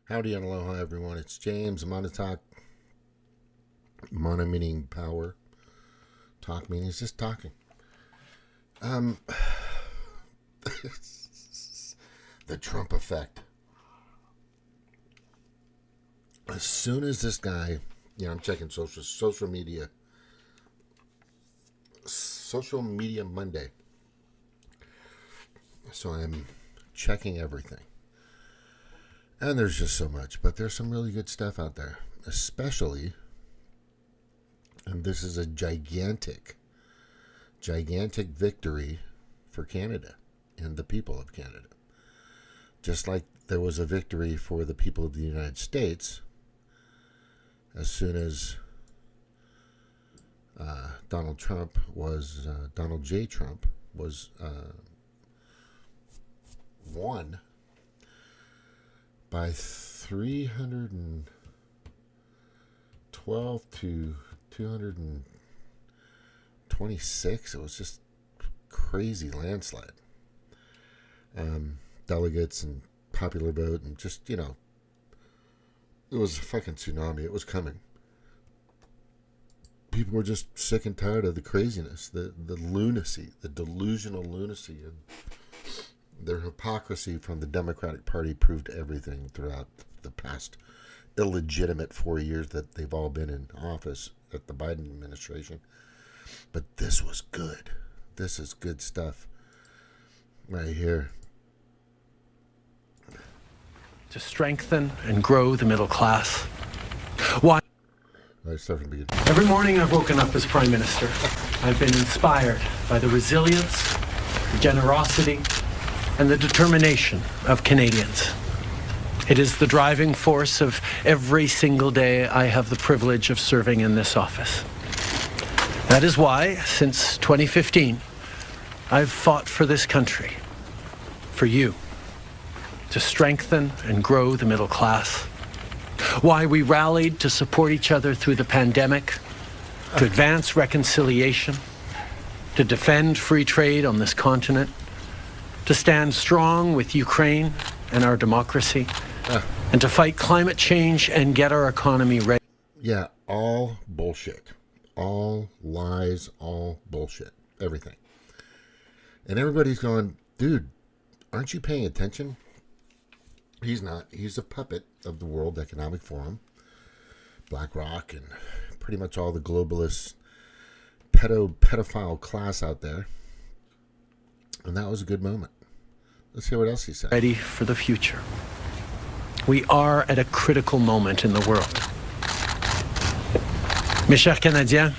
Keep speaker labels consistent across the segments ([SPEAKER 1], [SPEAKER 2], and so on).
[SPEAKER 1] Howdy and aloha, everyone. It's James, Monotalk. Mono meaning power. Talk meaning just talking. The Trump effect. As soon as this guy, I'm checking social media Monday. So I'm checking everything. And there's just so much, but there's some really good stuff out there, especially, and this is a gigantic victory for Canada and the people of Canada. Just like there was a victory for the people of the United States as soon as Donald J. Trump was won by 312 to 226. It was just crazy landslide. Delegates and popular vote and just, it was a fucking tsunami. It was coming. People were just sick and tired of the craziness, the lunacy, the delusional lunacy, and their hypocrisy from the Democratic Party proved everything throughout the past illegitimate 4 years that they've all been in office at the Biden administration. But this was good. This is good stuff right here.
[SPEAKER 2] To strengthen and grow the middle class. Why?
[SPEAKER 1] Every
[SPEAKER 2] morning I've woken up as Prime Minister. I've been inspired by the resilience, the generosity, and the determination of Canadians. It is the driving force of every single day I have the privilege of serving in this office. That is why, since 2015, I've fought for this country, for you, to strengthen and grow the middle class. Why we rallied to support each other through the pandemic, to advance reconciliation, to defend free trade on this continent, to stand strong with Ukraine and our democracy, and to fight climate change and get our economy ready.
[SPEAKER 1] Yeah, all bullshit. All lies, all bullshit. Everything. And everybody's going, dude, aren't you paying attention? He's not. He's a puppet of the World Economic Forum, BlackRock, and pretty much all the globalist pedophile class out there. And that was a good moment. Let's hear what else he said.
[SPEAKER 2] Ready for the future. We are at a critical moment in the world. Mes chers Canadiens,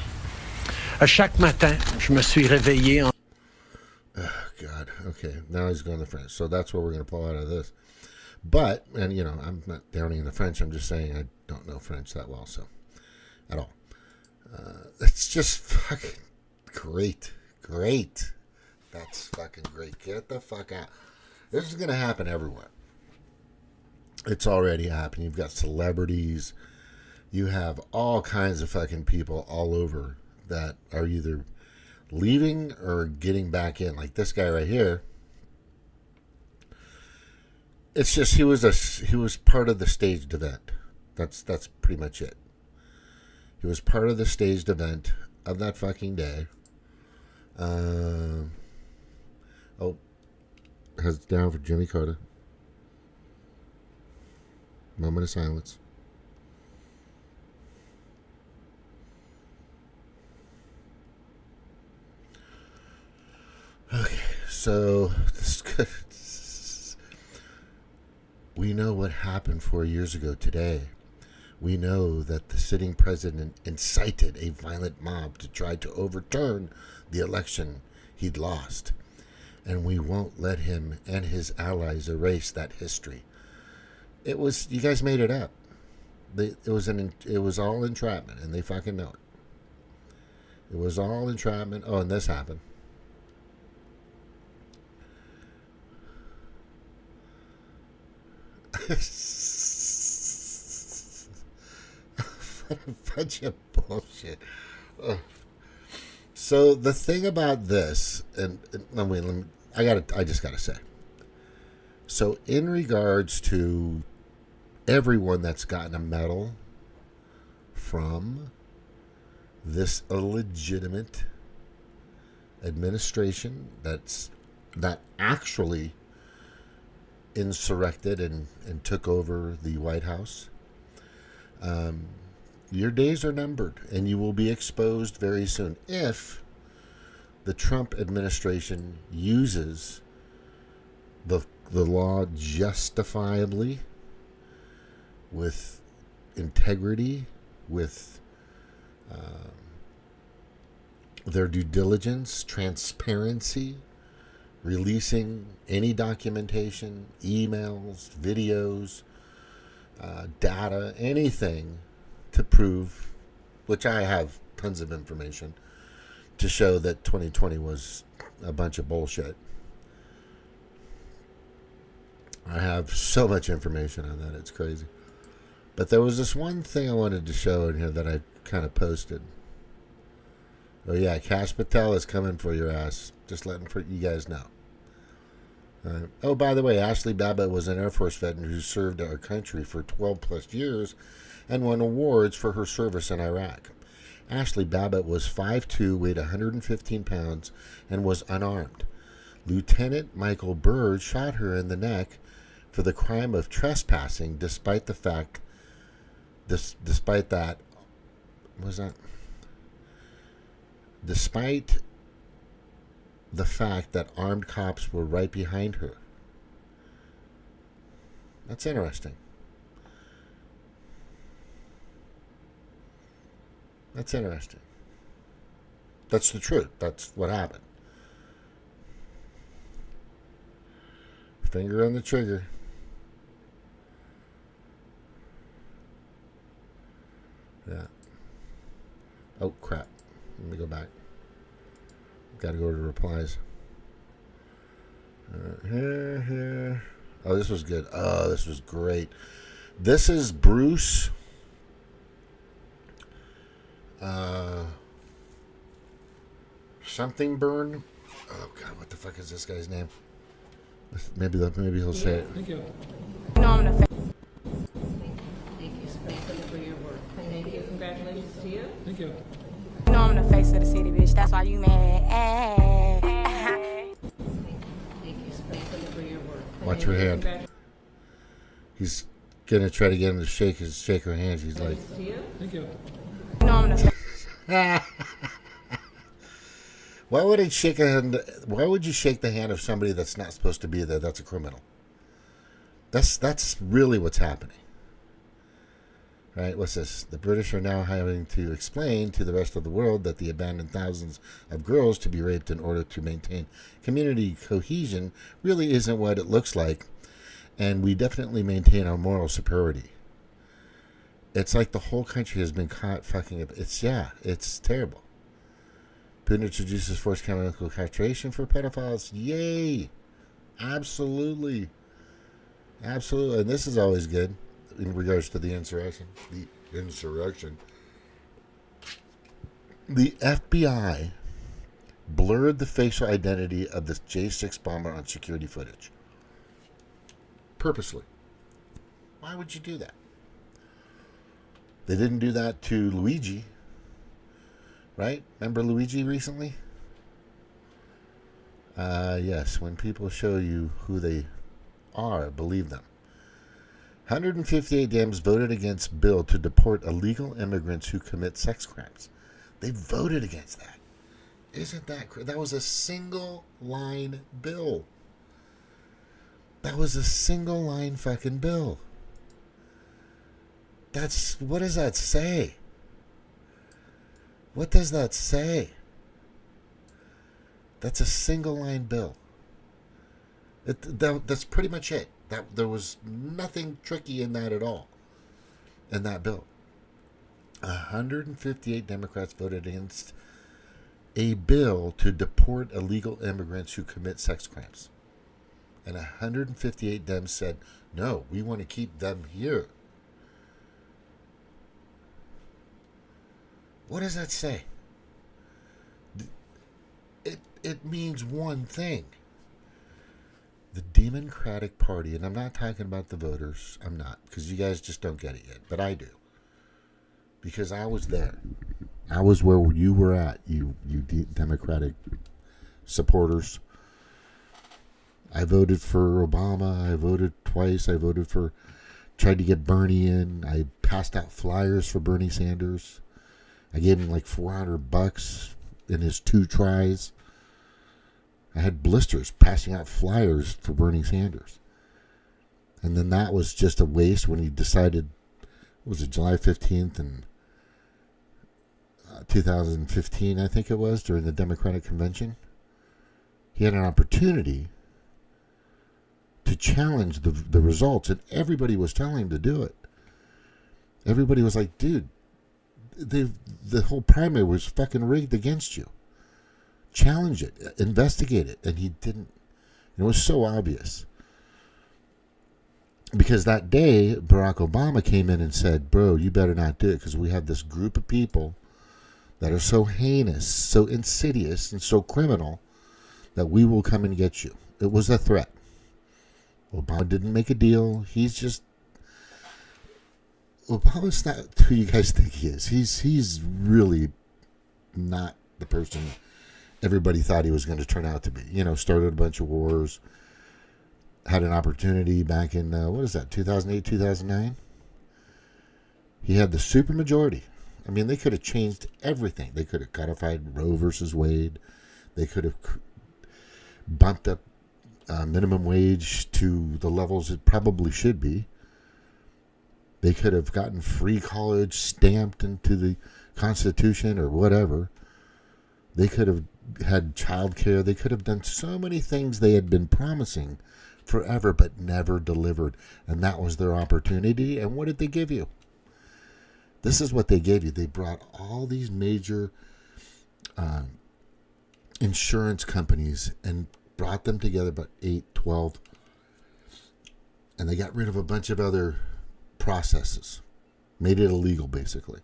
[SPEAKER 2] à chaque matin, je me suis réveillé en...
[SPEAKER 1] Oh, God. Okay, now he's going to French. So that's what we're going to pull out of this. But, and I'm not downing the French. I'm just saying I don't know French that well, so at all. It's just fucking great. Great. That's fucking great. Get the fuck out. This is going to happen everywhere. It's already happening. You've got celebrities. You have all kinds of fucking people all over that are either leaving or getting back in. Like this guy right here. It's just he was part of the staged event. That's pretty much it. He was part of the staged event of that fucking day. Has it down for Jimmy Carter. Moment of silence. Okay, so this is good. We know what happened 4 years ago today. We know that the sitting president incited a violent mob to try to overturn the election he'd lost. And we won't let him and his allies erase that history. You guys made it up. It was all entrapment, and they fucking know it. It was all entrapment. Oh, and this happened. What a bunch of bullshit. So the thing about this, I just gotta say. So in regards to everyone that's gotten a medal from this illegitimate administration that actually insurrected and took over the White House. Your days are numbered, and you will be exposed very soon if the Trump administration uses the law justifiably, with integrity, with their due diligence, transparency, releasing any documentation, emails, videos, data, anything to prove, which I have tons of information to show that 2020 was a bunch of bullshit. I have so much information on that, it's crazy. But there was this one thing I wanted to show in here that I kind of posted. Oh yeah, Kash Patel is coming for your ass. Just letting you guys know. Oh, by the way, Ashley Babbitt was an Air Force veteran who served our country for 12 plus years and won awards for her service in Iraq. Ashley Babbitt was 5'2", weighed 115 pounds, and was unarmed. Lieutenant Michael Byrd shot her in the neck for the crime of trespassing, despite the fact that armed cops were right behind her. That's interesting. That's interesting. That's the truth. That's what happened. Finger on the trigger. Yeah. Oh, crap. Let me go back. Got to go to replies. Here. Oh, this was good. Oh, this was great. This is Bruce. Something Burn. Oh God, what the fuck is this guy's name? Maybe he'll say it.
[SPEAKER 3] Thank you.
[SPEAKER 4] No, I'm gonna.
[SPEAKER 3] Thank you, especially for your work. Thank you. Congratulations to you. Thank you.
[SPEAKER 4] You know I'm the face of the city, bitch. That's why you mad.
[SPEAKER 3] Thank you, especially for your work.
[SPEAKER 1] Watch her hand. He's gonna try to get him to shake her hand. He's like,
[SPEAKER 3] To you. Thank you.
[SPEAKER 4] You know I'm the.
[SPEAKER 1] Why would you shake the hand of somebody that's not supposed to be there? That's a criminal. That's really what's happening. Right? What's this? The British are now having to explain to the rest of the world that they abandoned thousands of girls to be raped in order to maintain community cohesion really isn't what it looks like, and we definitely maintain our moral superiority. It's like the whole country has been caught fucking up. It's terrible. Putin introduces forced chemical castration for pedophiles. Yay! Absolutely. Absolutely. And this is always good in regards to the insurrection. The FBI blurred the facial identity of the J6 bomber on security footage. Purposely. Why would you do that? They didn't do that to Luigi. Right? Remember Luigi recently? Yes, when people show you who they are, believe them. 158 Dems voted against bill to deport illegal immigrants who commit sex crimes. They voted against that. Isn't that crazy? That was a single line bill. That was a single line fucking bill. What does that say? What does that say? That's a single line bill. That's pretty much it. There was nothing tricky in that at all. In that bill. 158 Democrats voted against a bill to deport illegal immigrants who commit sex crimes. And 158 Dems said, no, we want to keep them here. What does that say? It means one thing. the Democratic Party, and I'm not talking about the voters, I'm not, because you guys just don't get it yet, but I do. Because I was there. I was where you were at, you Democratic supporters. I voted for Obama. I voted twice. I tried to get Bernie in. I passed out flyers for Bernie Sanders. I gave him like $400 in his 2 tries. I had blisters passing out flyers for Bernie Sanders. And then that was just a waste when he decided, was it July 15th and 2015, I think it was, during the Democratic Convention. He had an opportunity to challenge the results, and everybody was telling him to do it. Everybody was like, dude, the whole primary was fucking rigged against you. Challenge it, investigate it. And he didn't. It was so obvious. Because that day, Barack Obama came in and said, bro, you better not do it, because we have this group of people that are so heinous, so insidious, and so criminal that we will come and get you. It was a threat. Obama didn't make a deal. Obama's not who you guys think he is. He's really not the person everybody thought he was going to turn out to be. Started a bunch of wars, had an opportunity back in, 2008, 2009? He had the supermajority. I mean, they could have changed everything. They could have codified Roe versus Wade. They could have bumped up minimum wage to the levels it probably should be. They could have gotten free college stamped into the Constitution or whatever. They could have had child care. They could have done so many things they had been promising forever but never delivered. And that was their opportunity. And what did they give you? This is what they gave you. They brought all these major insurance companies and brought them together, about 8, 12, and they got rid of a bunch of other processes, made it illegal basically,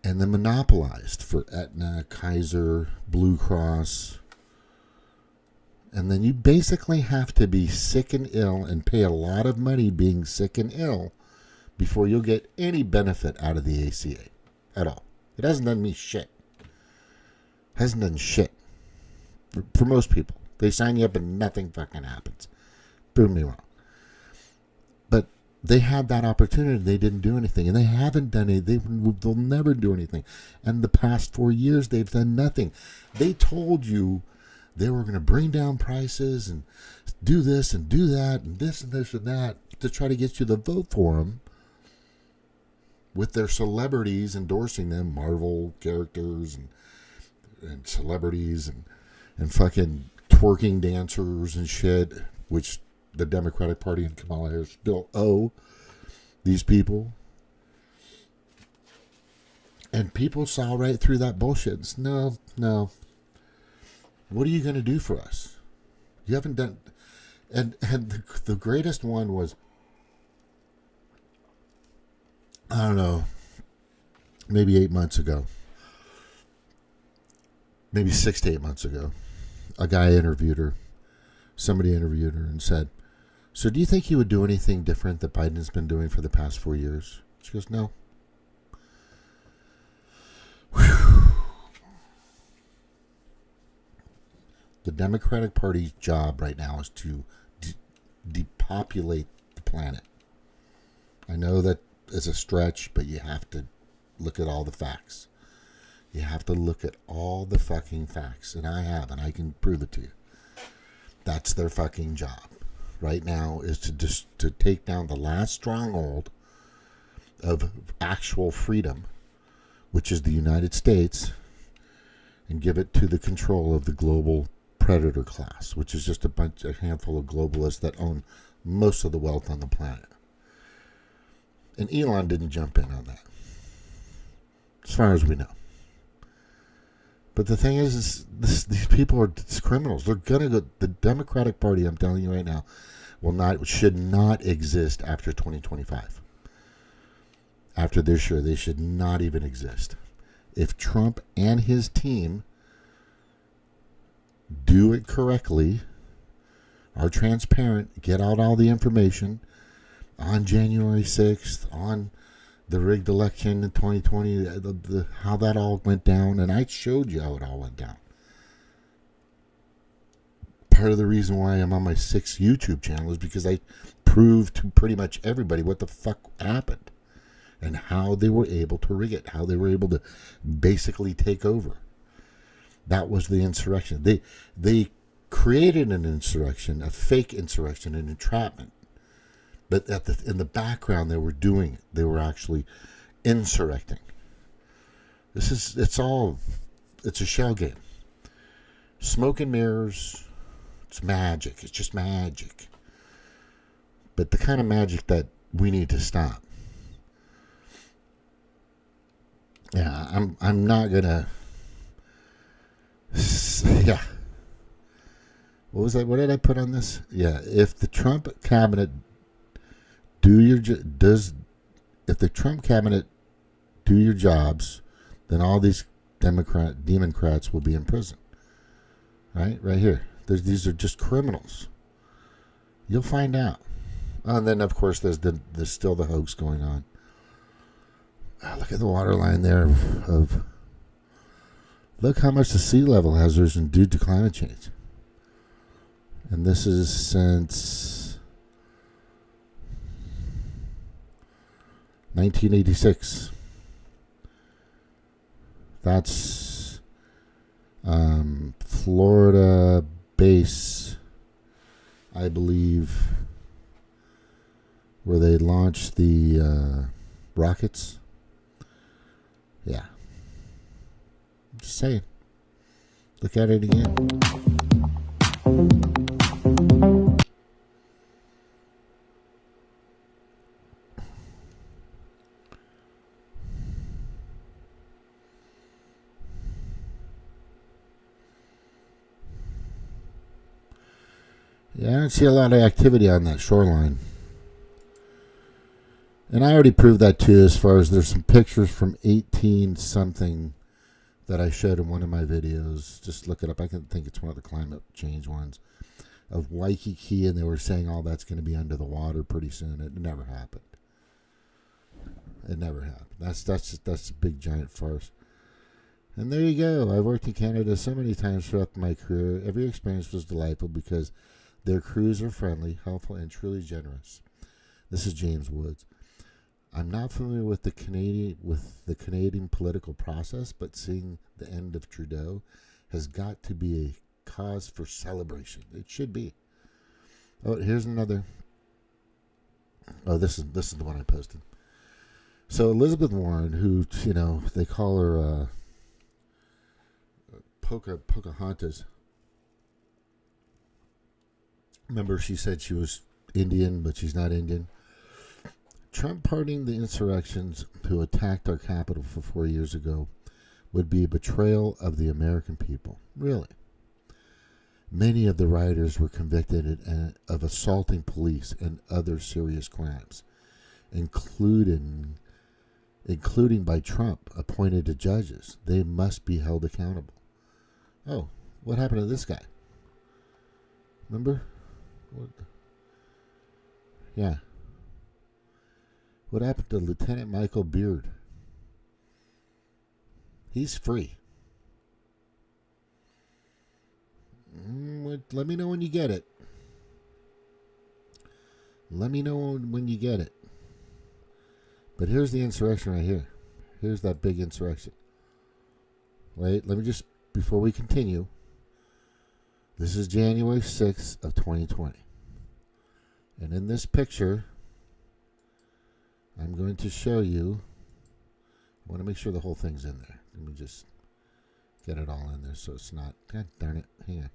[SPEAKER 1] and then monopolized for Aetna, Kaiser, Blue Cross, and then you basically have to be sick and ill and pay a lot of money being sick and ill before you'll get any benefit out of the ACA at all. It hasn't done me shit. Hasn't done shit. For most people, they sign you up and nothing fucking happens. Prove me wrong. But they had that opportunity. They didn't do anything, and they haven't done anything. They'll never do anything. And the past 4 years, they've done nothing. They told you they were going to bring down prices and do this and do that and this and this and that to try to get you to vote for them, with their celebrities endorsing them, Marvel characters and celebrities and fucking twerking dancers and shit, which the Democratic Party and Kamala Harris still owe these people. And people saw right through that bullshit. It's, no. What are you going to do for us? You haven't done... And the greatest one was, I don't know, maybe 8 months ago. Maybe 6 to 8 months ago. A guy interviewed her. Somebody interviewed her and said, so do you think you would do anything different that Biden's been doing for the past 4 years? She goes, no. Whew. The Democratic Party's job right now is to depopulate the planet. I know that is a stretch, but you have to look at all the facts. You have to look at all the fucking facts, and I have, and I can prove it to you. That's their fucking job right now, is to take down the last stronghold of actual freedom, which is the United States, and give it to the control of the global predator class, which is just a handful of globalists that own most of the wealth on the planet. And Elon didn't jump in on that, as far as we know. But the thing is these people are criminals. They're gonna go. The Democratic Party, I'm telling you right now, should not exist after 2025. After this year, they should not even exist. If Trump and his team do it correctly, are transparent, get out all the information on January 6th, on the rigged election in 2020, how that all went down, and I showed you how it all went down. Part of the reason why I'm on my 6th YouTube channel is because I proved to pretty much everybody what the fuck happened and how they were able to rig it, how they were able to basically take over. That was the insurrection. They created an insurrection, a fake insurrection, an entrapment. But in the background, they were doing it. They were actually insurrecting. It's a shell game. Smoke and mirrors. It's magic. It's just magic. But the kind of magic that we need to stop. Yeah, I'm not gonna. Yeah. What was that? What did I put on this? Yeah, if the Trump cabinet if the Trump cabinet do your jobs, then all these demoncrats will be in prison. Right here. These are just criminals. You'll find out. And then, of course, there's still the hoax going on. Look at the water line there look how much the sea level has risen due to climate change. And this is since 1986. That's Florida base, I believe, where they launched the rockets. Yeah. Just saying. Look at it again. Yeah, I don't see a lot of activity on that shoreline. And I already proved that too, as far as there's some pictures from 18-something that I showed in one of my videos. Just look it up. I think it's one of the climate change ones of Waikiki, and they were saying all that's going to be under the water pretty soon. It never happened. It never happened. That's a big giant farce. And there you go. I've worked in Canada so many times throughout my career. Every experience was delightful because their crews are friendly, helpful, and truly generous. This is James Woods. I'm not familiar with the Canadian political process, but seeing the end of Trudeau has got to be a cause for celebration. It should be. Oh, here's another. Oh, this is the one I posted. So Elizabeth Warren, who they call her Pocahontas. Remember, she said she was Indian, but she's not Indian. Trump pardoning the insurrections who attacked our capital 4 years ago would be a betrayal of the American people. Really. Many of the rioters were convicted of assaulting police and other serious crimes, including by Trump appointed judges. They must be held accountable. Oh, what happened to this guy? Remember? Yeah. What happened to Lieutenant Michael Beard? He's free. Let me know when you get it. Let me know when you get it. But here's the insurrection right here. Here's that big insurrection. Wait, let me just, before we continue, this is January 6th of 2020. And in this picture, I'm going to show you, I want to make sure the whole thing's in there. Let me just get it all in there so it's not, God darn it, hang on.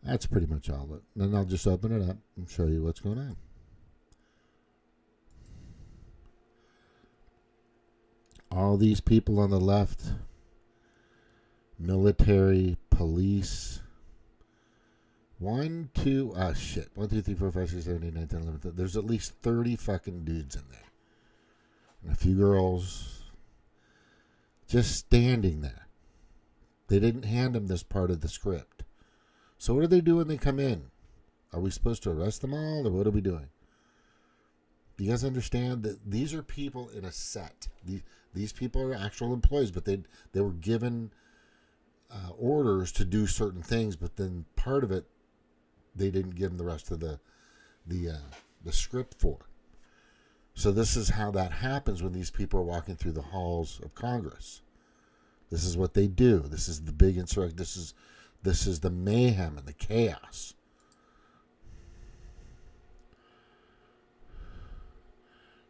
[SPEAKER 1] That's pretty much all of it. Then I'll just open it up and show you what's going on. All these people on the left, military, police, 1, 2, 3, 4, 5, 6, 7, 8, 9, 10, 11. There's at least 30 fucking dudes in there. and a few girls just standing there. They didn't hand them this part of the script. So what do they do when they come in? Are we supposed to arrest them all, or what are we doing? Do you guys understand that these are people in a set? These people are actual employees, but they were given orders to do certain things, but then part of it they didn't give them the rest of the script for. So this is how that happens when these people are walking through the halls of Congress. This is what they do. This is the big insurrection. This is the mayhem and the chaos.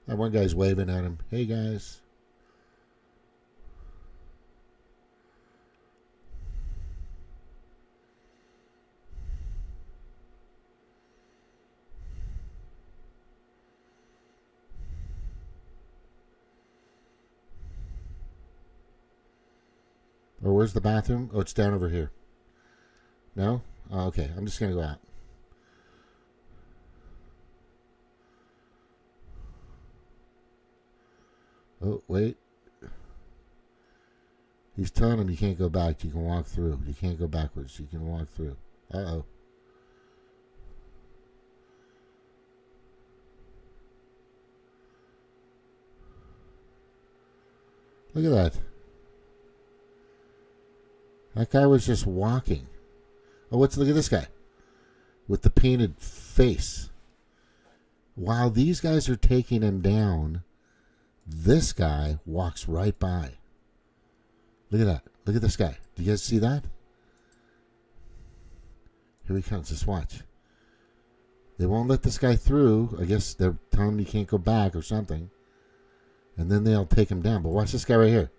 [SPEAKER 1] That one guy's waving at him. Hey, guys. Oh, where's the bathroom? Oh, it's down over here. No? Oh, okay. I'm just going to go out. Oh, wait. He's telling him you can't go back. You can walk through. You can't go backwards. You can walk through. Uh-oh. Look at that. That guy was just walking. Oh, look at this guy with the painted face. While these guys are taking him down, this guy walks right by. Look at that. Look at this guy. Do you guys see that? Here he comes. Just watch. They won't let this guy through. I guess they're telling him he can't go back or something. And then they'll take him down. But watch this guy right here.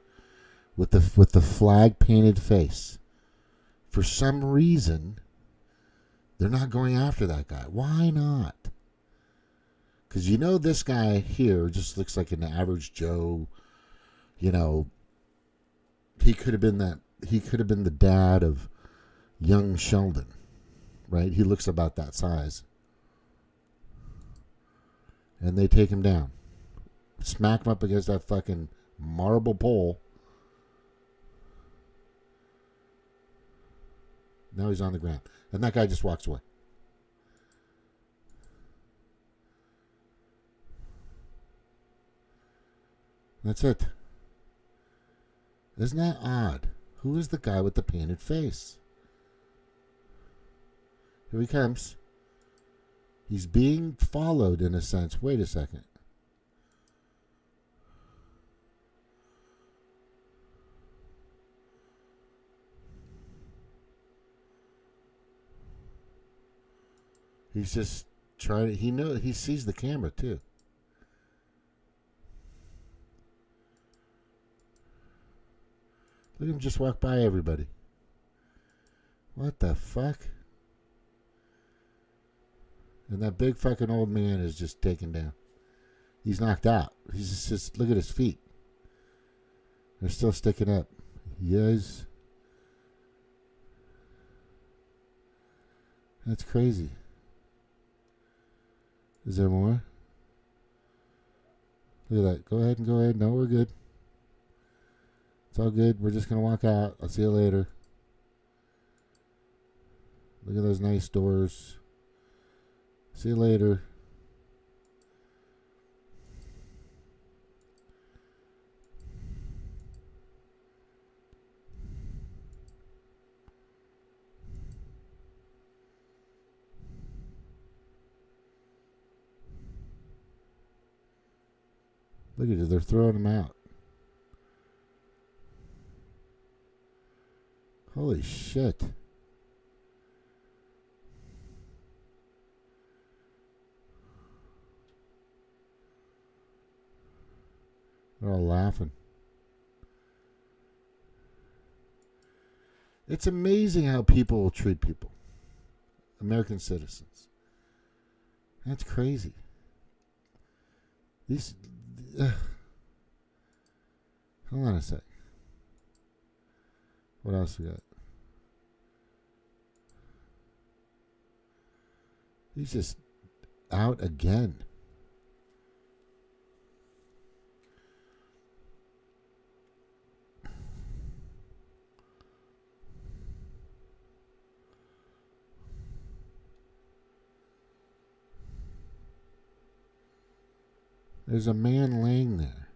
[SPEAKER 1] With the flag painted face. For some reason, they're not going after that guy. Why not? Because you know this guy here just looks like an average Joe. You know, he could have been the dad of young Sheldon, right? He looks about that size. And they take him down. Smack him up against that fucking marble pole. Now he's on the ground. And that guy just walks away. That's it. Isn't that odd? Who is the guy with the painted face? Here he comes. He's being followed in a sense. Wait a second. He's just trying to, he sees the camera too. Look at him just walk by everybody. What the fuck? And that big fucking old man is just taken down. He's knocked out. He's just look at his feet. They're still sticking up. Yes. That's crazy. Is there more? Look at that. Go ahead and go ahead. No, we're good. It's all good. We're just going to walk out. I'll see you later. Look at those nice doors. See you later. Look at it. They're throwing him out. Holy shit. They're all laughing. It's amazing how people will treat people. American citizens. That's crazy. These... hold on a sec. What else we got? He's just out again. There's a man laying there.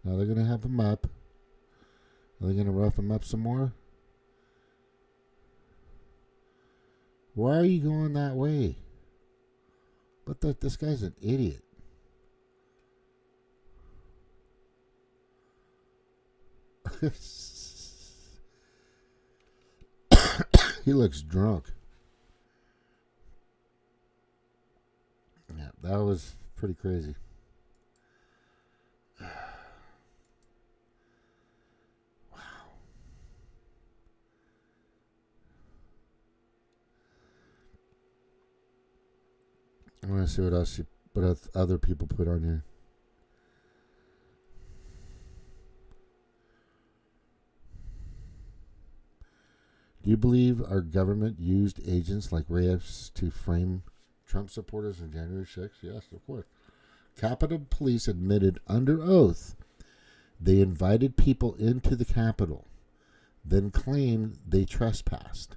[SPEAKER 1] Now they're going to have him up. Are they going to rough him up some more? Why are you going that way? But this guy's an idiot. He looks drunk. Yeah, that was pretty crazy. Wow. I want to see what other people put on here. Do you believe our government used agents like rapes to frame Trump supporters on January 6th? Yes, of course. Capitol Police admitted under oath they invited people into the Capitol, then claimed they trespassed.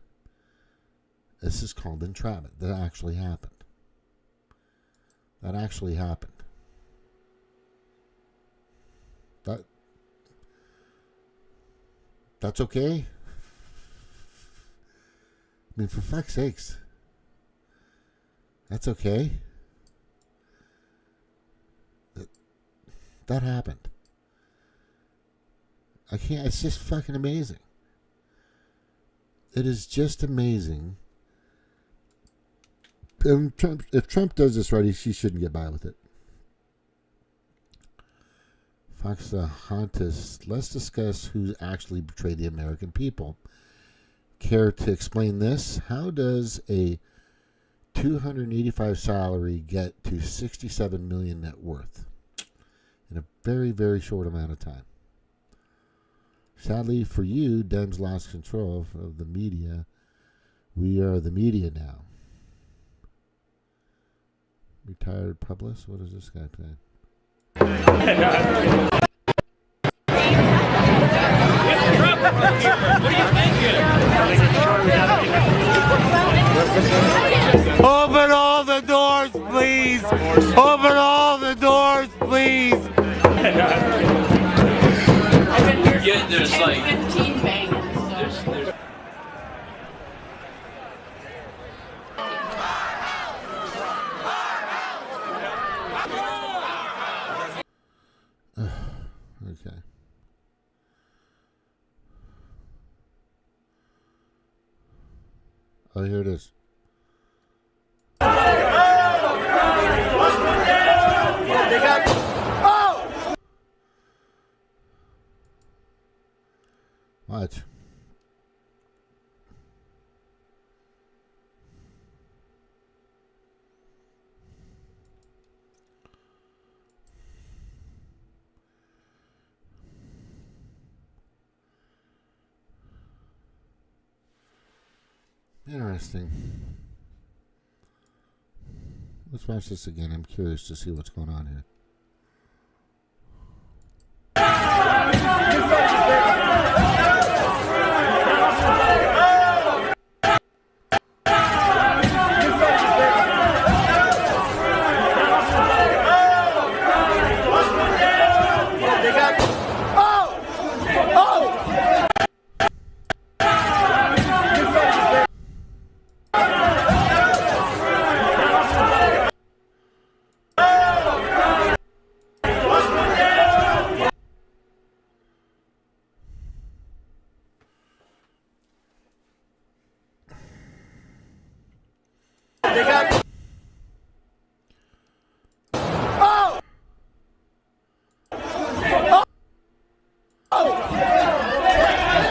[SPEAKER 1] This is called entrapment. That actually happened. That actually happened. That's okay? I mean, for fuck's sakes. That's okay. That happened. I can't, it's just fucking amazing. It is just amazing. And if Trump does this right, he shouldn't get by with it. Fox Hontus, let's discuss who actually betrayed the American people. Care to explain this? How does a 285 salary get to 67 million net worth in a very, very short amount of time? Sadly for you, Dems lost control of the media. We are the media now. Retired publicist? What is this guy saying?
[SPEAKER 5] Open all the doors, please. Open all the doors, please.
[SPEAKER 6] There's like
[SPEAKER 3] 15 bangers.
[SPEAKER 1] Okay. Oh, here it is. What? Interesting. Let's watch this again. I'm curious to see what's going on here.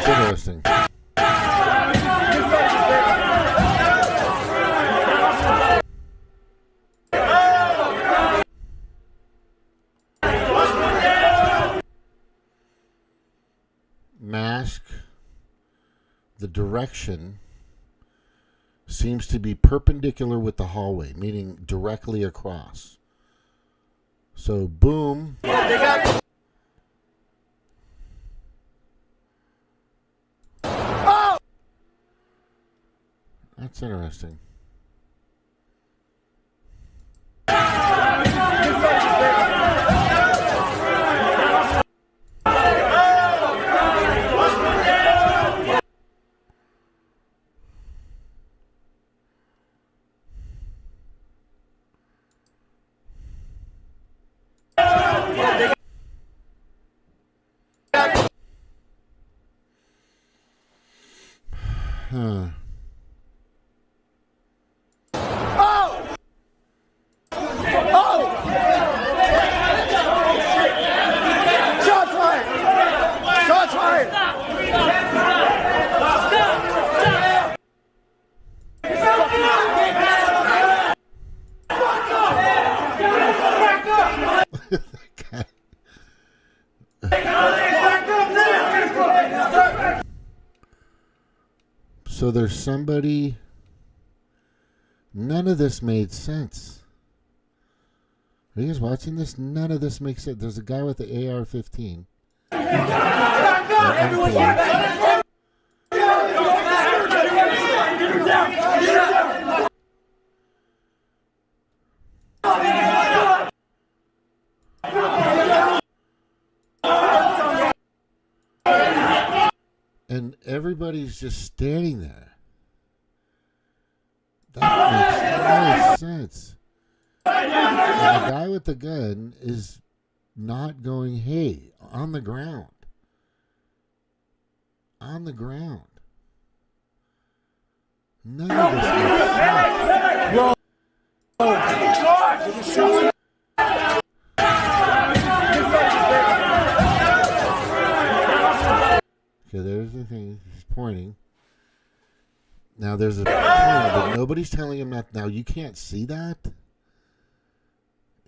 [SPEAKER 1] Interesting. Mask. The direction seems to be perpendicular with the hallway, meaning directly across. So, boom. That's interesting. Huh.
[SPEAKER 5] Shots fired! Shots fired!
[SPEAKER 1] So there's somebody. None of this made sense. Are you guys watching this? None of this makes sense. There's a guy with the AR-15. And everybody's just standing there. That makes no sense. And the guy with the gun is not going, hey, on the ground. On the ground. None of this makes sense. Okay, there's the thing. He's pointing. Now there's a point, but nobody's telling him that. Now you can't see that.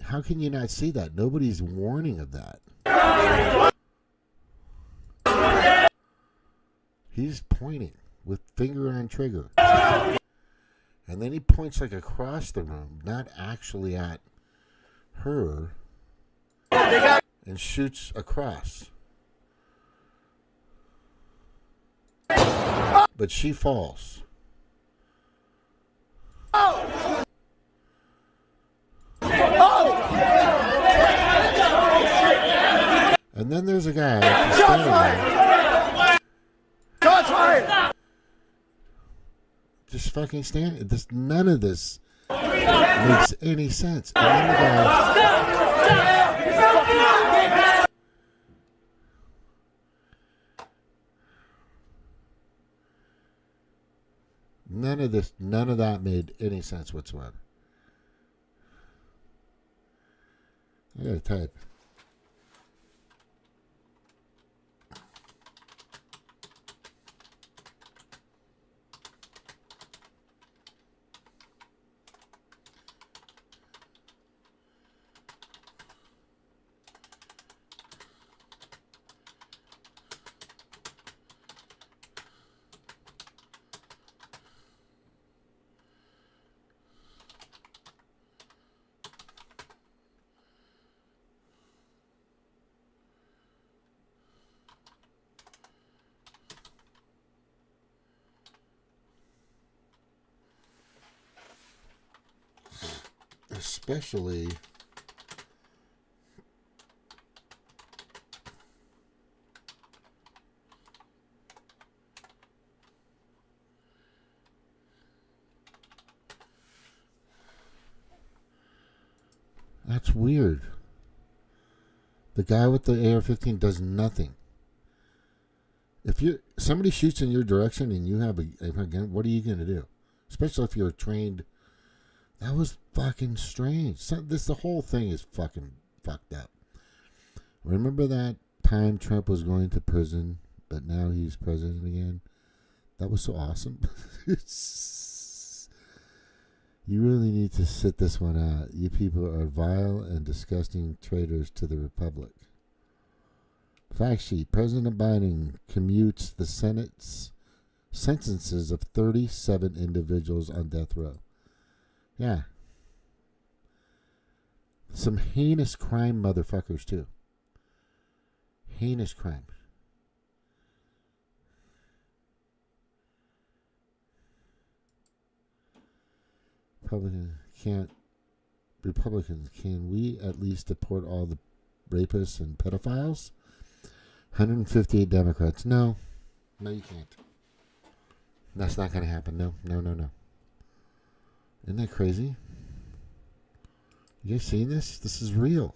[SPEAKER 1] How can you not see that? Nobody's warning of that. He's pointing with finger on trigger. And then he points like across the room, not actually at her, and shoots across. But she falls. And then there's a guy standing there.
[SPEAKER 5] Shots fired!
[SPEAKER 1] Just fucking standing. None of this makes any sense. And then the guy. None of that made any sense whatsoever. I gotta type. Especially that's weird. The guy with the AR-15 does nothing. If somebody shoots in your direction and you have a gun, what are you going to do? Especially if you're trained. That was fucking strange. The whole thing is fucking fucked up. Remember that time Trump was going to prison, but now he's president again? That was so awesome. You really need to sit this one out. You people are vile and disgusting traitors to the Republic. Fact sheet. President Biden commutes the Senate's sentences of 37 individuals on death row. Yeah. Some heinous crime motherfuckers, too. Heinous crime. Republicans, can we at least deport all the rapists and pedophiles? 158 Democrats. No, you can't. That's not going to happen. No. Isn't that crazy? You guys seen this? This is real.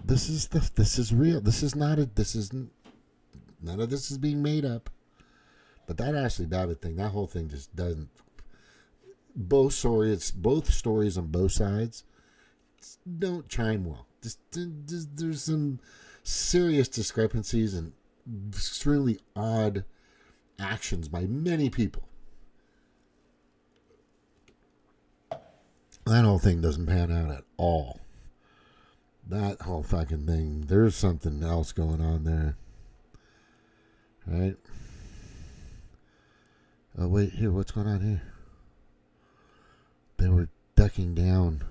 [SPEAKER 1] This is real. None of this is being made up. But that Ashley Babbitt thing, that whole thing just doesn't. Both stories on both sides don't chime well. Just there's some serious discrepancies and extremely odd actions by many people. That whole thing doesn't pan out at all. That whole fucking thing, there's something else going on there. Right? Oh, wait, here, what's going on here? They were ducking down.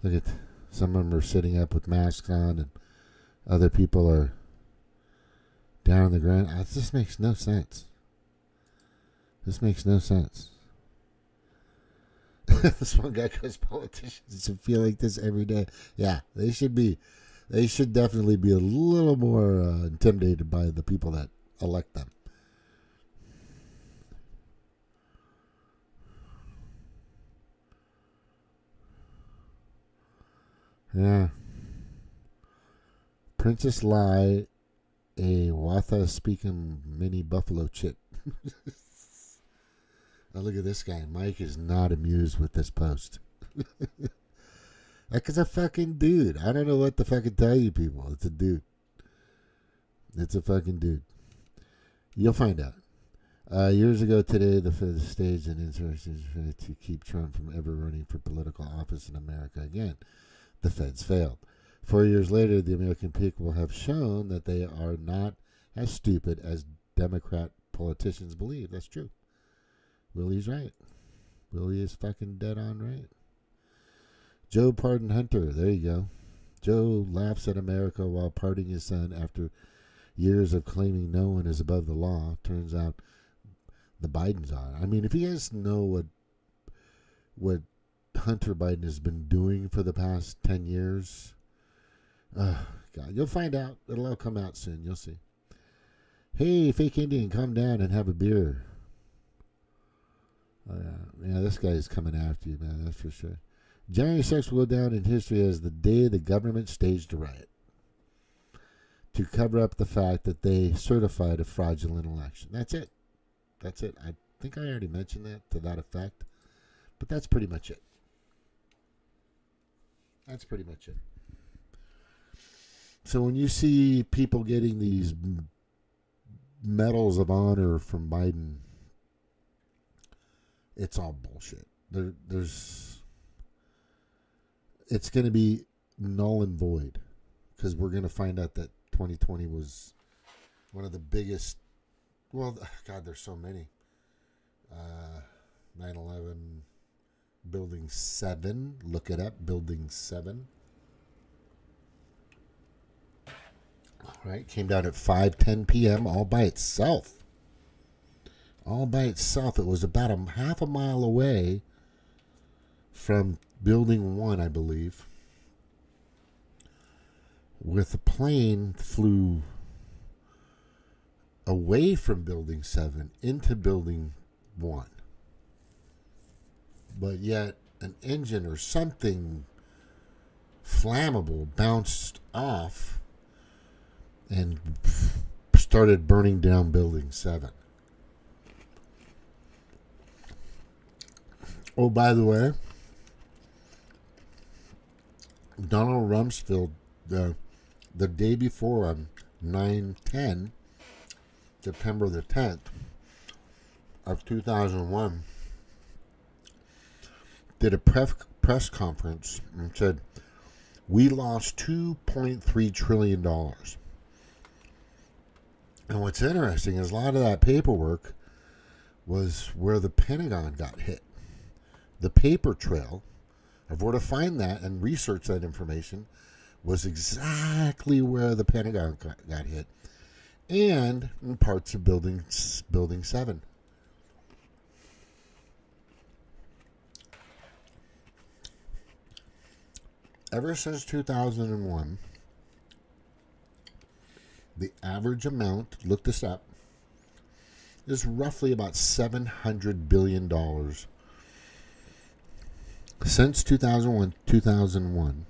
[SPEAKER 1] Look at, some of them are sitting up with masks on, and other people are down on the ground. This makes no sense. This makes no sense. This one guy goes, politicians should feel like this every day. Yeah, they should definitely be a little more intimidated by the people that elect them. Yeah. Princess Lai, a Watha speaking mini buffalo chip. Oh, look at this guy. Mike is not amused with this post. That is a fucking dude. I don't know what to fucking tell you people. It's a dude. It's a fucking dude. You'll find out. Years ago today, the Fed staged an insurrection to keep Trump from ever running for political office in America again. The Feds failed. 4 years later, the American people have shown that they are not as stupid as Democrat politicians believe. That's true. Willie's right. Willie is fucking dead on right. Joe Pardon Hunter. There you go. Joe laughs at America while pardoning his son after years of claiming no one is above the law. Turns out the Bidens are. I mean, if you guys know what Hunter Biden has been doing for the past 10 years, God, you'll find out. It'll all come out soon. You'll see. Hey, fake Indian, calm down and have a beer. Yeah, this guy is coming after you, man. That's for sure. January 6th will go down in history as the day the government staged a riot to cover up the fact that they certified a fraudulent election. That's it. That's it. I think I already mentioned that to that effect, but that's pretty much it. That's pretty much it. So when you see people getting these medals of honor from Biden, it's all bullshit. It's going to be null and void because we're going to find out that 2020 was one of the biggest. Well, God, there's so many. 9/11, Building 7. Look it up, Building 7. All right, came down at 5:10 p.m. all by itself. All by itself. It was about half a mile away from Building 1, I believe. With the plane flew away from Building 7 into Building 1. But yet an engine or something flammable bounced off and started burning down Building 7. Oh, by the way, Donald Rumsfeld, the day before on 9/10, September the 10th of 2001, did a press conference and said, we lost $2.3 trillion. And what's interesting is a lot of that paperwork was where the Pentagon got hit. The paper trail of where to find that and research that information was exactly where the Pentagon got hit, and in parts of Building 7. Ever since 2001, the average amount, look this up, is roughly about $700 billion. Since 2001,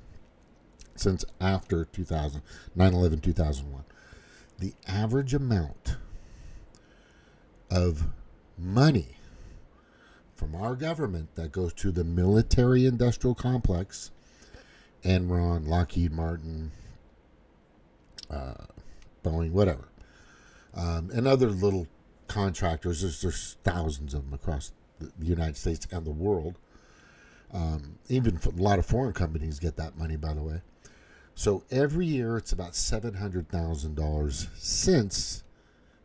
[SPEAKER 1] since after 9/11, 2001, the average amount of money from our government that goes to the military-industrial complex, Enron, Lockheed Martin, Boeing, whatever, and other little contractors. There's thousands of them across the United States and the world. Even a lot of foreign companies get that money, by the way. So every year it's about $700,000 since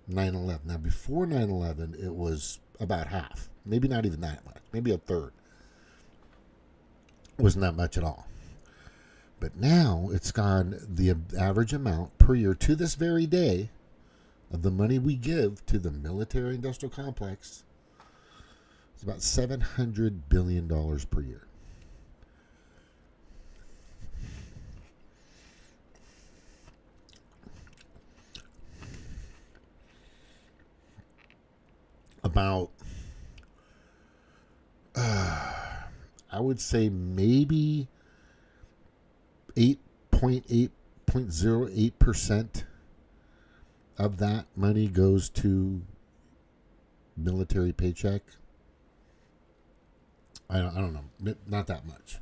[SPEAKER 1] 9/11. Now, before 9/11, it was about half. Maybe not even that much. Maybe a third. It wasn't that much at all. But now it's gone, the average amount per year to this very day of the money we give to the military-industrial complex is about $700 billion per year. About, I would say maybe 8.08% of that money goes to military paycheck. I don't know, not that much.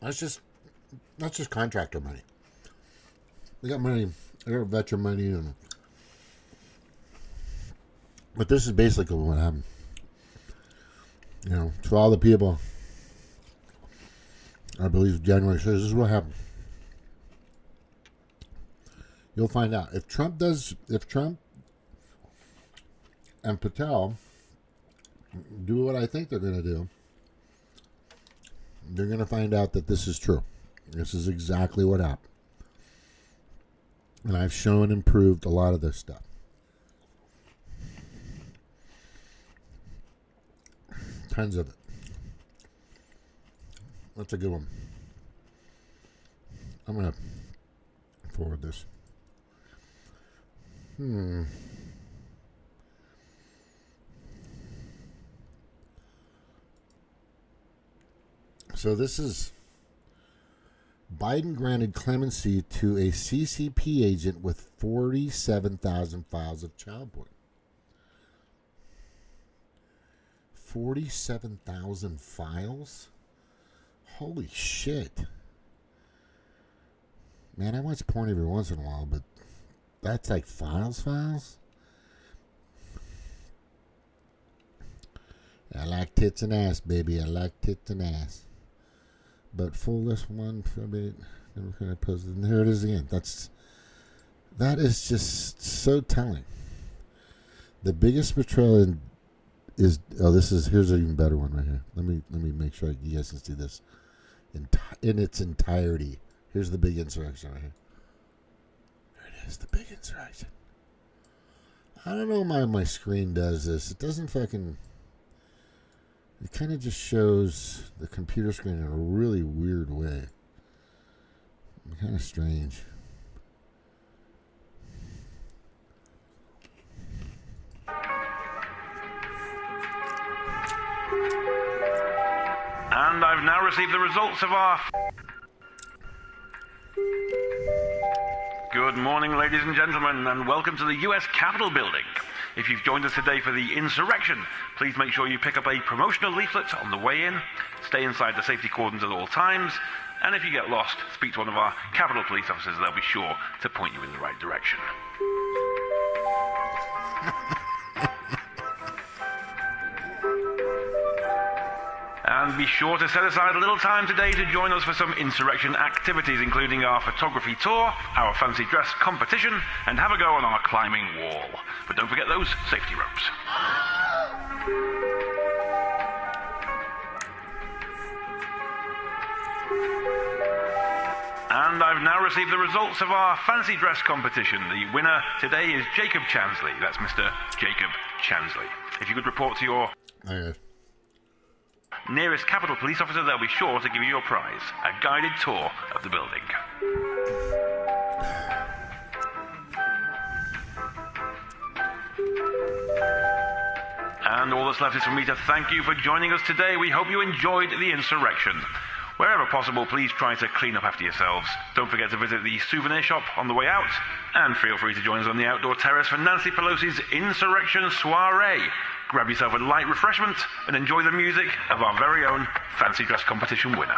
[SPEAKER 1] That's just contractor money. They got money. They got veteran money, but this is basically what happened. You know, to all the people, I believe January 6th, this is what happened. You'll find out if Trump and Patel do what I think they're going to do. They're going to find out that this is true. This is exactly what happened. And I've shown and proved a lot of this stuff. Tons of it. That's a good one. I'm going to forward this. So this is Biden granted clemency to a CCP agent with 47,000 files of child porn. 47,000 files? Holy shit. Man, I watch porn every once in a while, but that's like files? I like tits and ass, baby. I like tits and ass. But full this one, and here it is again. That is just so telling. The biggest betrayal is here's an even better one right here. Let me make sure you guys can see this in its entirety. Here's the big insurrection right here. There it is, the big insurrection. I don't know why my screen does this. It doesn't fucking. It kind of just shows the computer screen in a really weird way. Kind of strange.
[SPEAKER 7] And I've now received the results of our... Good morning, ladies and gentlemen, and welcome to the U.S. Capitol building. If you've joined us today for the insurrection, please make sure you pick up a promotional leaflet on the way in, stay inside the safety cordons at all times, and if you get lost, speak to one of our Capitol police officers. They'll be sure to point you in the right direction. And be sure to set aside a little time today to join us for some insurrection activities, including our photography tour, our fancy dress competition, and have a go on our climbing wall. But don't forget those safety ropes. And I've now received the results of our fancy dress competition. The winner today is Jacob Chansley. That's Mr. Jacob Chansley. If you could report to your... nearest Capitol Police officer, they'll be sure to give you your prize, a guided tour of the building. And all that's left is for me to thank you for joining us today. We hope you enjoyed the insurrection. Wherever possible, please try to clean up after yourselves. Don't forget to visit the souvenir shop on the way out, and feel free to join us on the outdoor terrace for Nancy Pelosi's Insurrection Soiree. Grab yourself a light refreshment and enjoy the music of our very own fancy dress competition winner.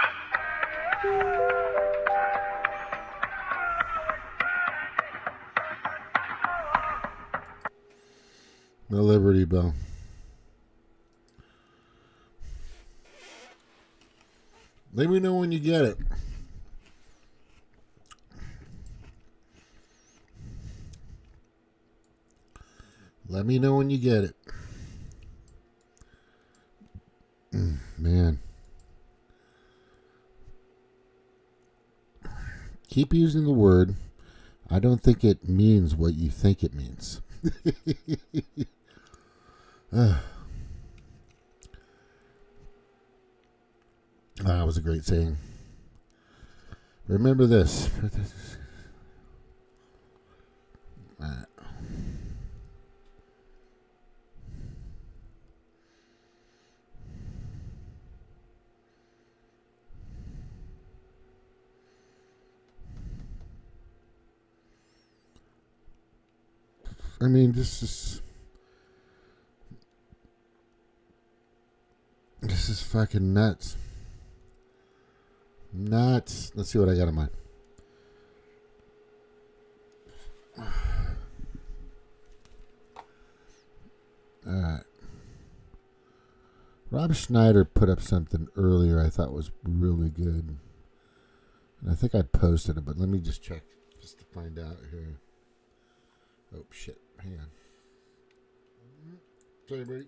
[SPEAKER 1] The Liberty Bell. Let me know when you get it. Let me know when you get it. Man. Keep using the word. I don't think it means what you think it means. That was a great saying. Remember this. I mean, this is fucking nuts. Nuts. Let's see what I got in mind. Alright. Rob Schneider put up something earlier I thought was really good. And I think I posted it, but let me just check just to find out here. Oh, shit. Hang on. Sorry, buddy.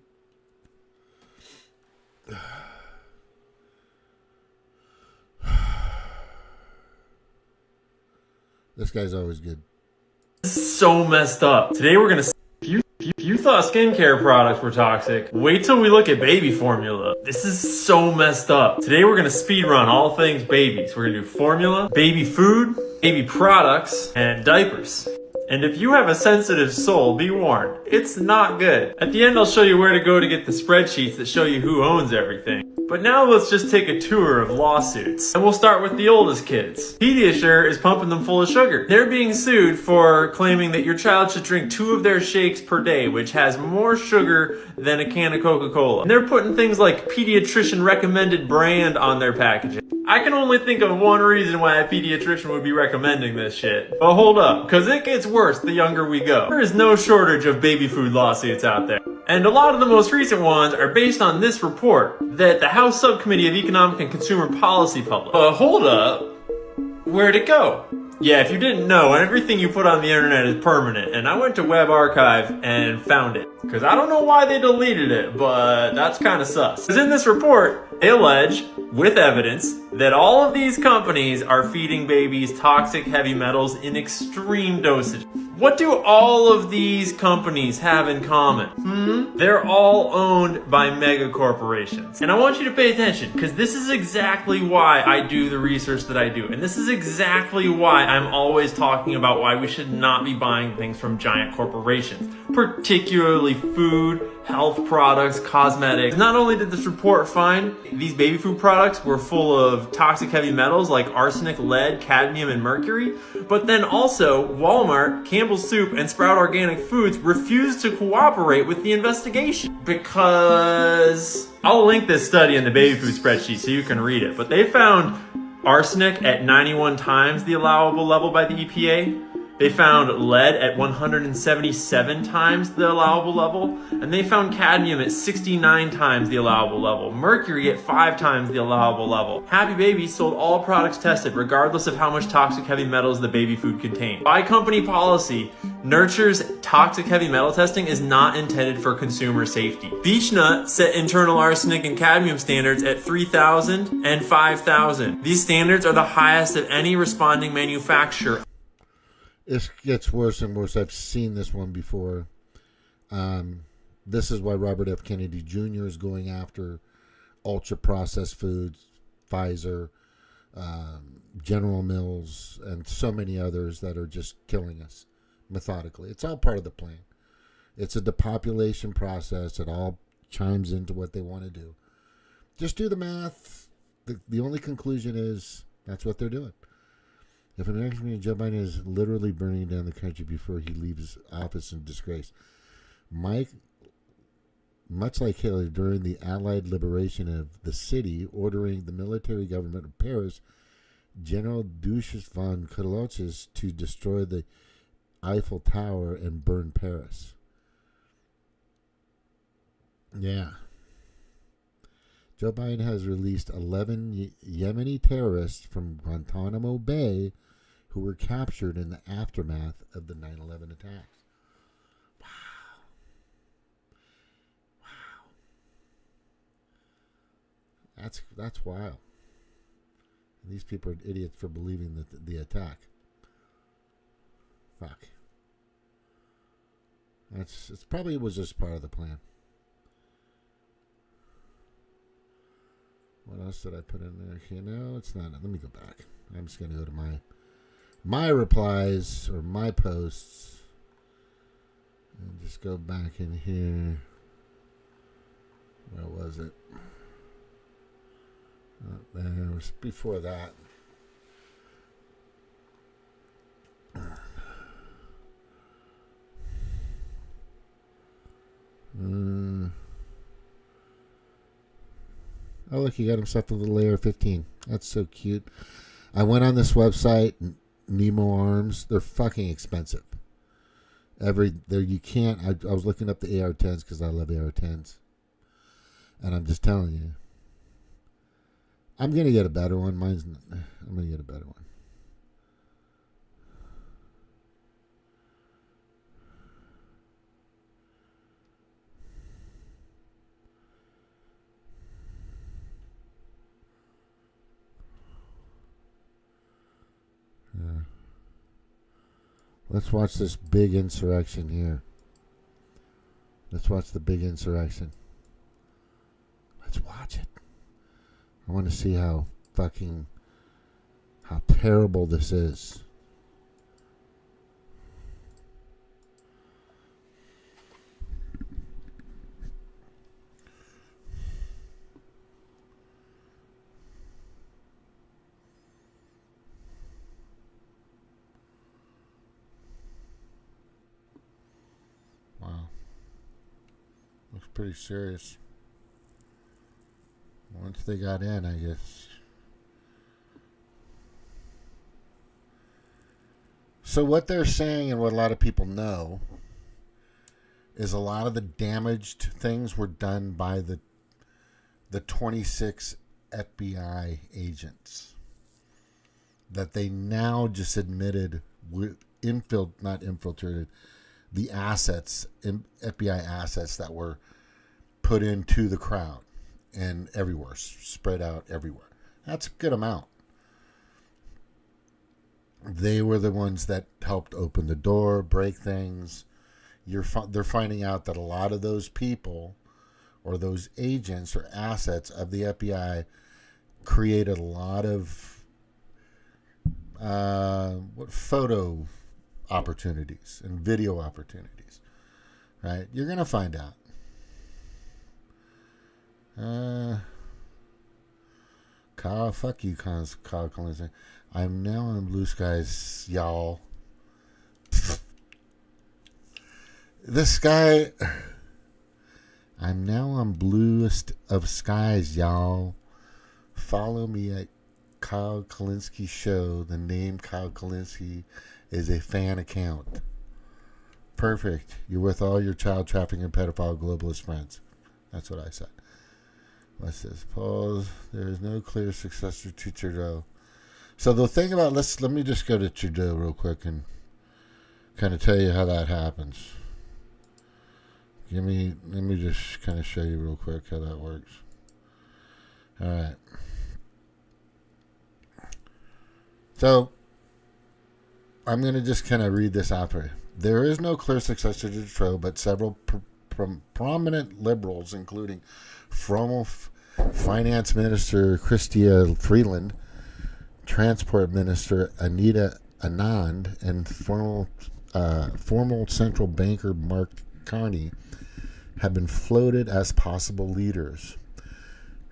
[SPEAKER 1] This guy's always good.
[SPEAKER 8] This is so messed up. Today we're gonna. If you thought skincare products were toxic, wait till we look at baby formula. This is so messed up. Today we're gonna speed run all things babies. We're gonna do formula, baby food, baby products, and diapers. And if you have a sensitive soul, be warned, it's not good. At the end, I'll show you where to go to get the spreadsheets that show you who owns everything. But now let's just take a tour of lawsuits. And we'll start with the oldest kids. Pediasure is pumping them full of sugar. They're being sued for claiming that your child should drink 2 of their shakes per day, which has more sugar than a can of Coca-Cola. And they're putting things like pediatrician recommended brand on their packaging. I can only think of one reason why a pediatrician would be recommending this shit. But hold up, because it gets worse the younger we go. There is no shortage of baby food lawsuits out there. And a lot of the most recent ones are based on this report that the House Subcommittee of Economic and Consumer Policy published. But hold up, where'd it go? Yeah, if you didn't know, everything you put on the internet is permanent, and I went to Web Archive and found it. Because I don't know why they deleted it, but that's kind of sus. Because in this report, they allege, with evidence, that all of these companies are feeding babies toxic heavy metals in extreme dosage. What do all of these companies have in common? They're all owned by mega corporations. And I want you to pay attention, because this is exactly why I do the research that I do. And this is exactly why I'm always talking about why we should not be buying things from giant corporations, particularly food, health products, cosmetics. Not only did this report find these baby food products were full of toxic heavy metals like arsenic, lead, cadmium, and mercury, but then also Walmart, Campbell's Soup, and Sprout Organic Foods refused to cooperate with the investigation because... I'll link this study in the baby food spreadsheet so you can read it, but they found arsenic at 91 times the allowable level by the EPA. They found lead at 177 times the allowable level, and they found cadmium at 69 times the allowable level, mercury at 5 times the allowable level. Happy Baby sold all products tested, regardless of how much toxic heavy metals the baby food contained. By company policy, Nurture's toxic heavy metal testing is not intended for consumer safety. Beechnut set internal arsenic and cadmium standards at 3,000 and 5,000. These standards are the highest of any responding manufacturer.
[SPEAKER 1] It gets worse and worse. I've seen this one before. This is why Robert F. Kennedy Jr. is going after ultra-processed foods, Pfizer, General Mills, and so many others that are just killing us methodically. It's all part of the plan. It's a depopulation process. It all chimes into what they want to do. Just do the math. the only conclusion is that's what they're doing. If American President Joe Biden is literally burning down the country before he leaves office in disgrace, much like Hitler during the Allied liberation of the city, ordering the military government of Paris, General Duchess von Clausewitz, to destroy the Eiffel Tower and burn Paris. Yeah. Joe Biden has released 11 Yemeni terrorists from Guantanamo Bay who were captured in the aftermath of the 9/11 attacks. Wow. That's wild. And these people are idiots for believing the attack. Fuck. It probably was just part of the plan. What else did I put in there? Okay, no, it's not. Let me go back. I'm just going to go to my replies or my posts and just go back in here. Where was it? There. It was before that. Oh, look, he got himself a little AR-15. That's so cute. I went on this website, Nemo Arms. They're fucking expensive. You can't. I was looking up the AR-10s because I love AR-10s, and I'm just telling you, I'm gonna get a better one. I'm gonna get a better one. Let's watch this big insurrection here. Let's watch the big insurrection. Let's watch it. I want to see how terrible this is. Looks pretty serious. Once they got in, I guess. So what they're saying, and what a lot of people know, is a lot of the damaged things were done by the 26 FBI agents that they now just admitted not infiltrated the assets, FBI assets that were put into the crowd and everywhere, spread out everywhere. That's a good amount. They were the ones that helped open the door, break things. They're finding out that a lot of those people or those agents or assets of the FBI created a lot of photo opportunities and video opportunities, right? You're going to find out. Kyle, fuck you, Kyle Collins. I'm now on Blue Skies, y'all. This guy, I'm now on Bluest of Skies, y'all. Follow me at Kyle Kalinske Show. The name Kyle Kalinske is a fan account. Perfect. You're with all your child trafficking and pedophile globalist friends. That's what I said. What's this? Pause. There is no clear successor to Trudeau. So the thing about, let me just go to Trudeau real quick and kind of tell you how that happens. Let me just kind of show you real quick how that works. All right. So I'm going to just kind of read this out for you. There is no clear successor to Trudeau, but several prominent liberals, including former Finance Minister Chrystia Freeland, Transport Minister Anita Anand, and formal central banker Mark Carney have been floated as possible leaders.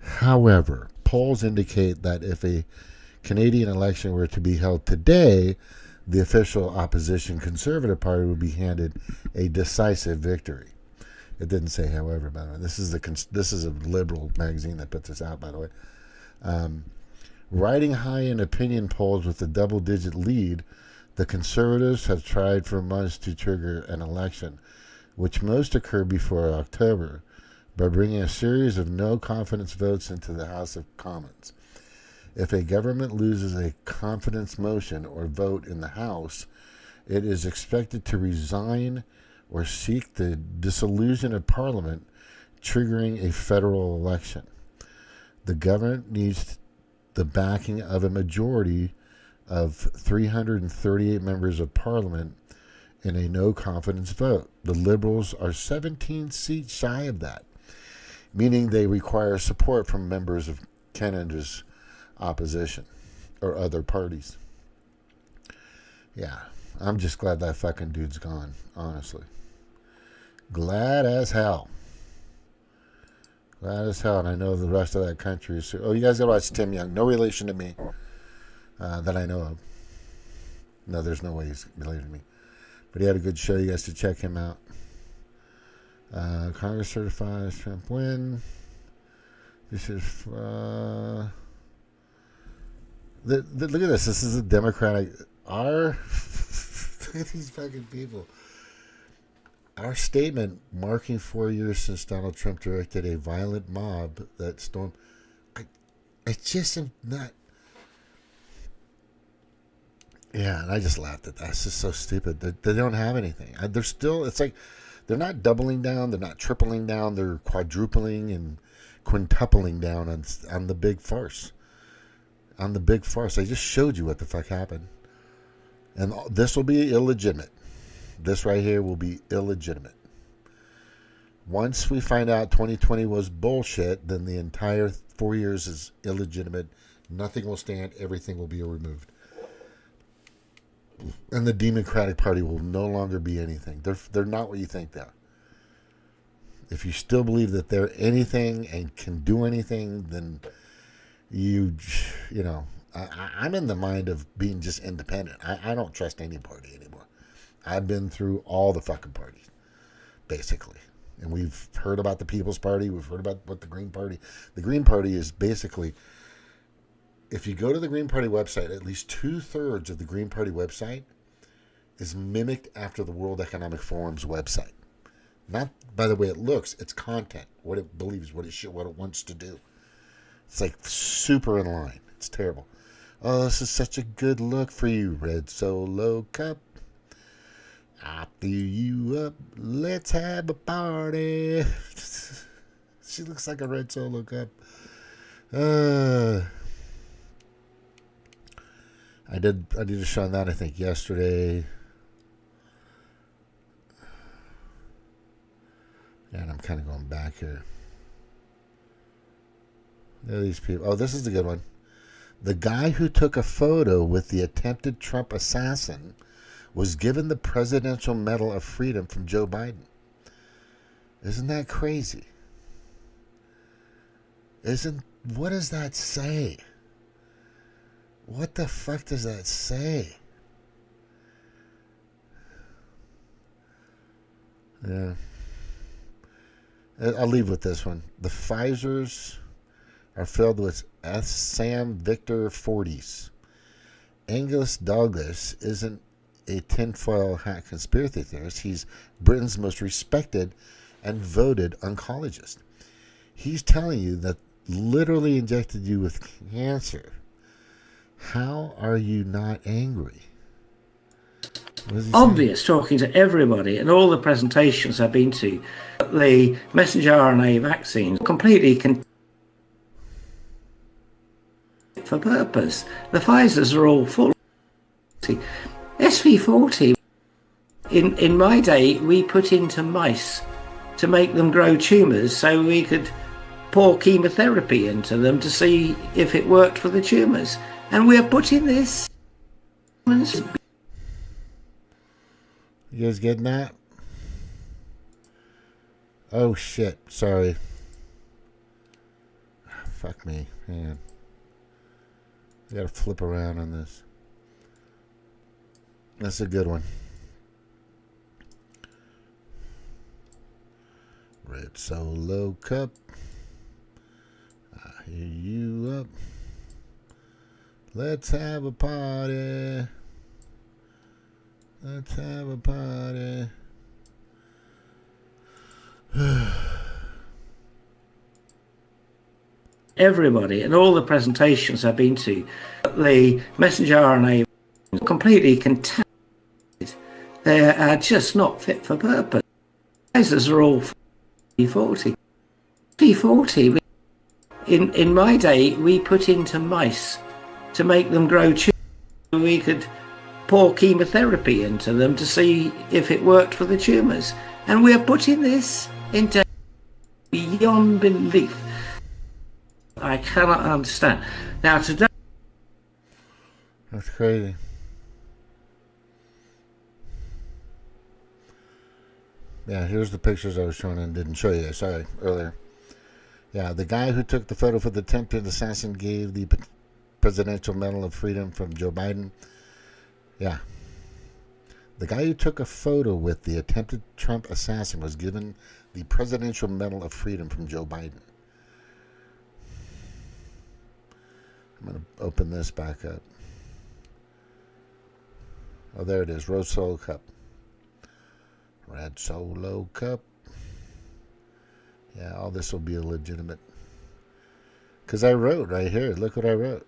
[SPEAKER 1] However, polls indicate that if a Canadian election were to be held today, the official opposition Conservative Party would be handed a decisive victory. It didn't say, however, by the way. This is a liberal magazine that put this out, by the way. Riding high in opinion polls with a double-digit lead, the Conservatives have tried for months to trigger an election, which most occur before October, by bringing a series of no-confidence votes into the House of Commons. If a government loses a confidence motion or vote in the House, it is expected to resign or seek the dissolution of Parliament, triggering a federal election. The government needs the backing of a majority of 338 members of Parliament in a no-confidence vote. The Liberals are 17 seats shy of that, meaning they require support from members of Canada's opposition or other parties. Yeah, I'm just glad that fucking dude's gone, honestly. Glad as hell. Glad as hell, and I know the rest of that country is... Oh, you guys gotta watch Tim Young. No relation to me that I know of. No, there's no way he's related to me. But he had a good show. You guys should check him out. Congress certifies Trump win. This is... look at this. This is a Democratic... Look at these fucking people. Our statement marking 4 years since Donald Trump directed a violent mob that stormed... I just am not... Yeah, and I just laughed at that. It's just so stupid. They don't have anything. They're still... It's like they're not doubling down. They're not tripling down. They're quadrupling and quintupling down on the big farce. On the big farce. I just showed you what the fuck happened. And this will be illegitimate. This right here will be illegitimate. Once we find out 2020 was bullshit, then the entire 4 years is illegitimate. Nothing will stand. Everything will be removed. And the Democratic Party will no longer be anything. They're not what you think they are. If you still believe that they're anything and can do anything, then you know, I'm in the mind of being just independent. I don't trust any party anymore. I've been through all the fucking parties, basically. And we've heard about the People's Party. We've heard about what the Green Party... The Green Party is basically... If you go to the Green Party website, at least 2/3 of the Green Party website is mimicked after the World Economic Forum's website. Not by the way it looks, it's content, what it believes, what it wants to do. It's like super in line. It's terrible. Oh, this is such a good look for you, Red Solo Cup. I fill you up. Let's have a party. She looks like a Red Solo Cup. I did a show on that, I think, yesterday. Yeah, and I'm kind of going back here. There are these people. Oh, this is the good one. The guy who took a photo with the attempted Trump assassin was given the Presidential Medal of Freedom from Joe Biden. Isn't that crazy? What does that say? What the fuck does that say? Yeah. I'll leave with this one. The Pfizers are filled with Sam Victor 40s. Angus Douglas isn't a tinfoil hat conspiracy theorist. He's Britain's most respected and voted oncologist. He's telling you that literally injected you with cancer. How are you not angry?
[SPEAKER 9] Obvious, talking to everybody and all the presentations I've been to. The messenger RNA vaccines completely for purpose. The Pfizers are all full. SV40, in my day, we put into mice to make them grow tumours so we could pour chemotherapy into them to see if it worked for the tumours. And we're putting this...
[SPEAKER 1] You guys getting that? Oh, shit. Sorry. fuck me. Hang on. I gotta flip around on this. That's a good one. Red Solo Cup. I hear you up. Let's have a party. Let's have a party.
[SPEAKER 9] Everybody and all the presentations I've been to, the messenger RNA is completely contaminated. They are just not fit for purpose. Those are all P40. P40, in my day, we put into mice to make them grow tumors. We could pour chemotherapy into them to see if it worked for the tumours. And we're putting this into beyond belief. I cannot understand. Now today...
[SPEAKER 1] That's crazy. Yeah, here's the pictures I was showing and didn't show you. Sorry, earlier. Yeah, the guy who took the photo for the attempted assassin gave the Presidential Medal of Freedom from Joe Biden. Yeah. The guy who took a photo with the attempted Trump assassin was given the Presidential Medal of Freedom from Joe Biden. I'm going to open this back up. Oh, there it is. Red Solo Cup. Red Solo Cup. Yeah, all this will be illegitimate. Because I wrote right here. Look what I wrote.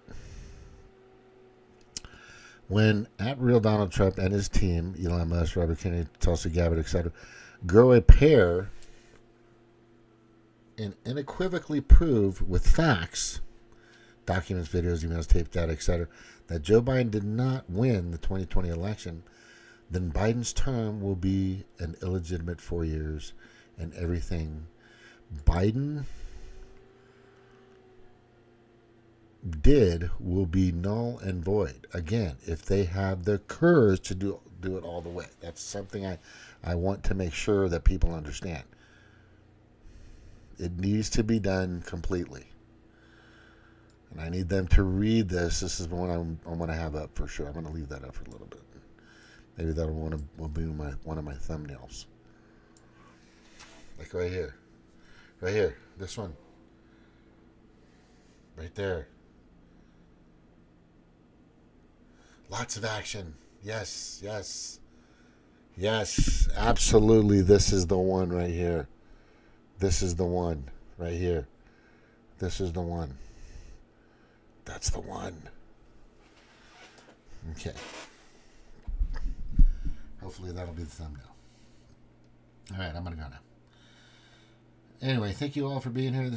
[SPEAKER 1] When at real Donald Trump and his team, Elon Musk, Robert Kennedy, Tulsi Gabbard, etc., grow a pair and unequivocally prove with facts, documents, videos, emails, tape, data, etc., that Joe Biden did not win the 2020 election, then Biden's term will be an illegitimate 4 years, and everything Biden did will be null and void. Again, if they have the courage to do it all the way. That's something I want to make sure that people understand. It needs to be done completely. And I need them to read this. This is one I'm going to have up for sure. I'm going to leave that up for a little bit. Maybe that will be one of my thumbnails. Like right here. Right here. This one. Right there. Lots of action. Yes, yes. Yes, absolutely. This is the one right here. This is the one right here. This is the one. That's the one. Okay. Hopefully that'll be the thumbnail. All right, I'm going to go now. Anyway, thank you all for being here.